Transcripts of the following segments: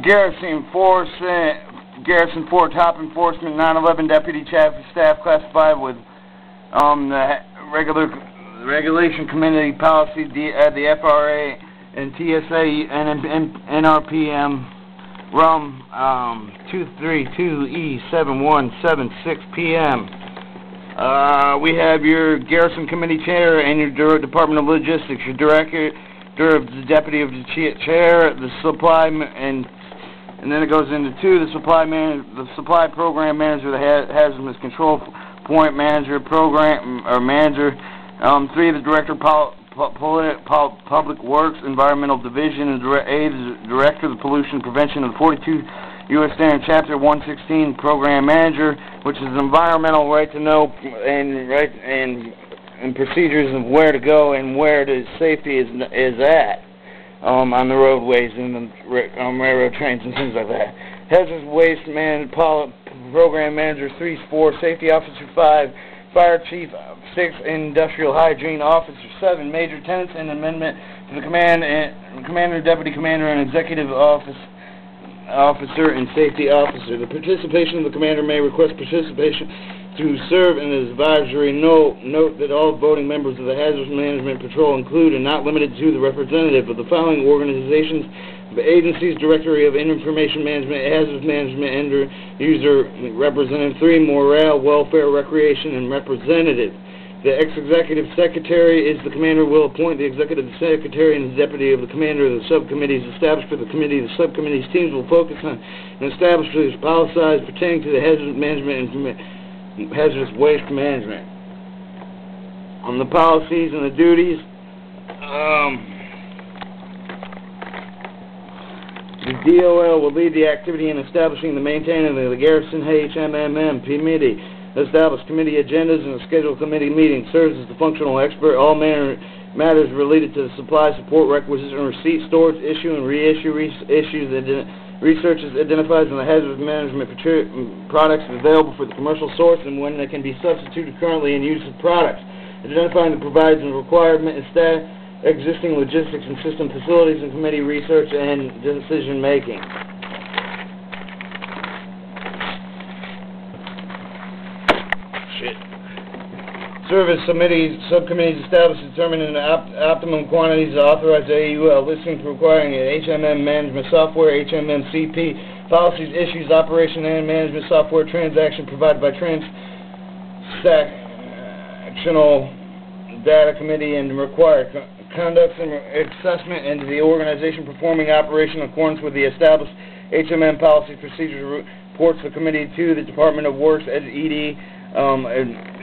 Garrison 4 top enforcement 911 deputy staff classified with the regulation committee policy, the FRA and TSA and NRPM RUM 232E7176 PM. We have your Garrison Committee Chair and your Department of Logistics, your Director of the Deputy of the Chair, the Supply, and then it goes into 2, the Supply Program Manager, the Hazardous Control Point Manager, Manager, 3, the Director of Public Works, Environmental Division, and the Director of the Pollution Prevention of the 42 U.S. Standard Chapter 116 Program Manager, which is environmental right to know and procedures of where to go and where the safety is at on the roadways and the railroad trains and things like that. Hazardous Waste Program Manager 3, 4, Safety Officer 5, Fire Chief 6, Industrial Hygiene Officer 7, Major Tenants and Amendment to the Commander, Deputy Commander, and Executive Officer and Safety Officer. The participation of the Commander may request participation to serve in his advisory. Note that all voting members of the Hazardous Management Patrol include and not limited to the representative of the following organizations, the agencies: Directory of Information Management, Hazardous Management, End User Representative 3, Morale, Welfare, Recreation, and Representative. The ex-executive secretary is the commander will appoint the executive secretary and the deputy of the commander of the subcommittees established for the committee. The subcommittees teams will focus on and establish policies pertaining to the hazardous management and hazardous waste management. On the policies and the duties, the DOL will lead the activity in establishing and maintaining the Garrison HMMM committee, establish committee agendas and schedule committee meetings, serves as the functional expert all matters related to the supply, support, requisition, receipt, storage, issue, and reissue issues. Researches identifies the hazardous management products available for the commercial source and when they can be substituted currently in use of products. Identifying the provides and requirement and existing logistics and system facilities and committee research and decision making. Service subcommittees established determining the optimum quantities of authorized AUL, listing requiring HMM management software, HMMCP, policies, issues, operation and management software, transaction provided by transactional data committee, and required conducts and assessment into the organization performing operation in accordance with the established HMM policy procedures. Reports the committee to the Department of Works as ED.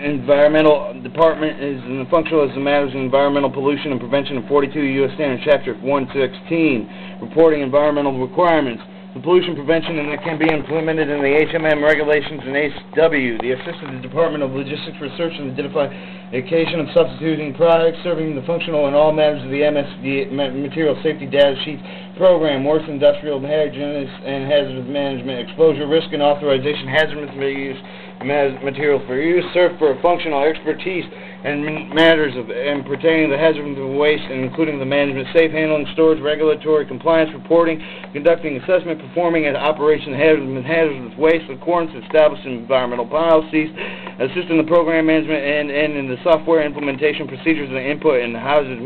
Environmental Department is functional as the matters of environmental pollution and prevention of 42 U.S. Standard Chapter 116, reporting environmental requirements, the pollution prevention, and that can be implemented in the HMM regulations and ACW. The assistant the Department of Logistics Research and identification of substituting products, serving the functional and all matters of the MSD Material Safety Data Sheets Program, works industrial hygienists and hazardous management, exposure risk and authorization, hazardous use material for use, serve for functional expertise and matters of pertaining to hazardous waste, and including the management, safe handling, storage, regulatory compliance, reporting, conducting assessment, performing and operation of hazardous waste in accordance with established environmental policies, assisting the program management and in the software implementation procedures and input in the hazardous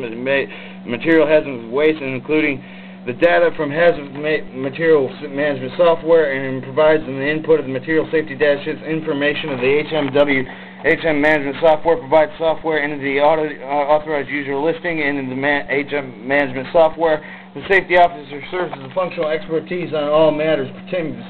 material hazardous waste, and including the data from hazardous material management software, and provides the input of the material safety data sheets, information of the HM management software, provides software into the authorized user listing and in the HM management software. The safety officer serves as a functional expertise on all matters pertaining to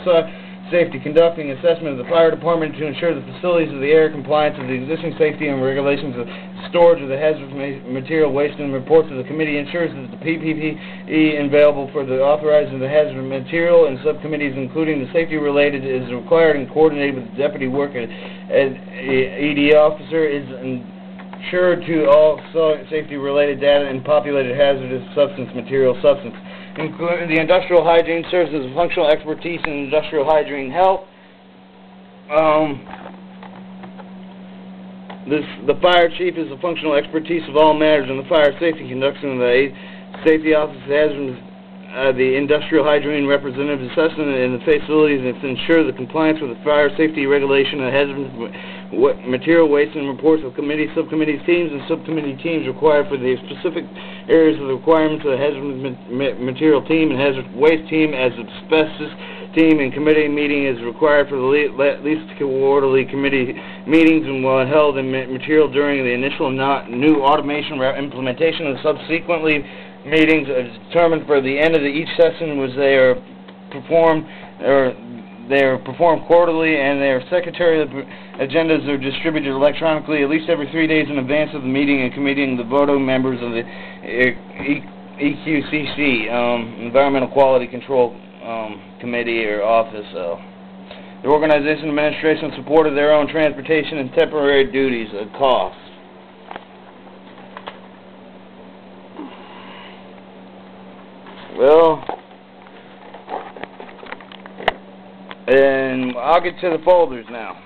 safety, conducting assessment of the fire department to ensure the facilities of the air compliance of the existing safety and regulations of storage of the hazardous material waste, and reports to the committee, ensures that the PPE available for the authorizing of the hazardous material, and subcommittees including the safety related is required and coordinated with the deputy work and ED officer is ensured to all safety related data and populated hazardous material substance. Including the industrial hygiene serves as a functional expertise in industrial hygiene health. The fire chief is a functional expertise of all matters in the fire safety, conducting the safety office the industrial hygiene representative assessment in the facilities and to ensure the compliance with the fire safety regulation and hazardous material waste and reports of committee, subcommittee teams, and subcommittee teams required for the specific areas of the requirements of the hazardous material team and hazardous waste team as asbestos team and committee meeting is required for the least quarterly committee meetings and while held in material during the initial new automation implementation and subsequently meetings are determined for the end of each session was they are performed quarterly and their secretary agendas are distributed electronically at least every 3 days in advance of the meeting and committing the voting members of the EQCC, Environmental Quality Control Committee or office. The organization administration supported their own transportation and temporary duties at cost. Well, and I'll get to the folders now.